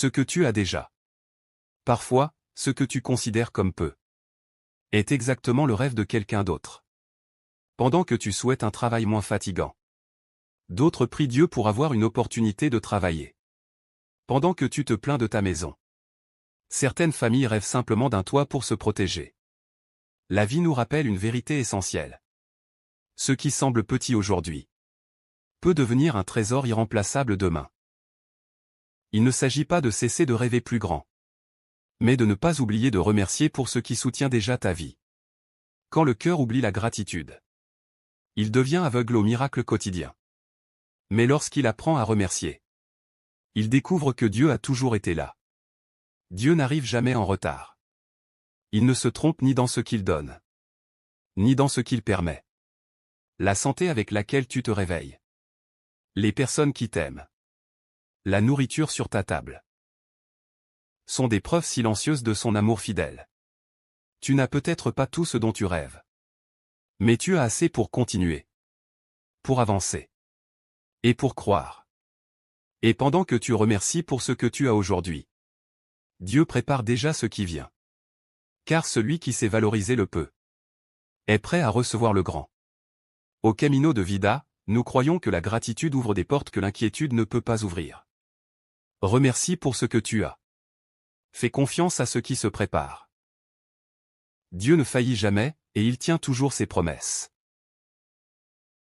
Ce que tu as déjà. Parfois, ce que tu considères comme peu est exactement le rêve de quelqu'un d'autre. Pendant que tu souhaites un travail moins fatigant, d'autres prient Dieu pour avoir une opportunité de travailler. Pendant que tu te plains de ta maison, certaines familles rêvent simplement d'un toit pour se protéger. La vie nous rappelle une vérité essentielle. Ce qui semble petit aujourd'hui peut devenir un trésor irremplaçable demain. Il ne s'agit pas de cesser de rêver plus grand, mais de ne pas oublier de remercier pour ce qui soutient déjà ta vie. Quand le cœur oublie la gratitude, il devient aveugle au miracle quotidien. Mais lorsqu'il apprend à remercier, il découvre que Dieu a toujours été là. Dieu n'arrive jamais en retard. Il ne se trompe ni dans ce qu'il donne, ni dans ce qu'il permet. La santé avec laquelle tu te réveilles, les personnes qui t'aiment, la nourriture sur ta table, sont des preuves silencieuses de son amour fidèle. Tu n'as peut-être pas tout ce dont tu rêves, mais tu as assez pour continuer, pour avancer, et pour croire. Et pendant que tu remercies pour ce que tu as aujourd'hui, Dieu prépare déjà ce qui vient. Car celui qui sait valoriser le peu est prêt à recevoir le grand. Au Camino de Vida, nous croyons que la gratitude ouvre des portes que l'inquiétude ne peut pas ouvrir. Remercie pour ce que tu as. Fais confiance à ce qui se prépare. Dieu ne faillit jamais, et il tient toujours ses promesses.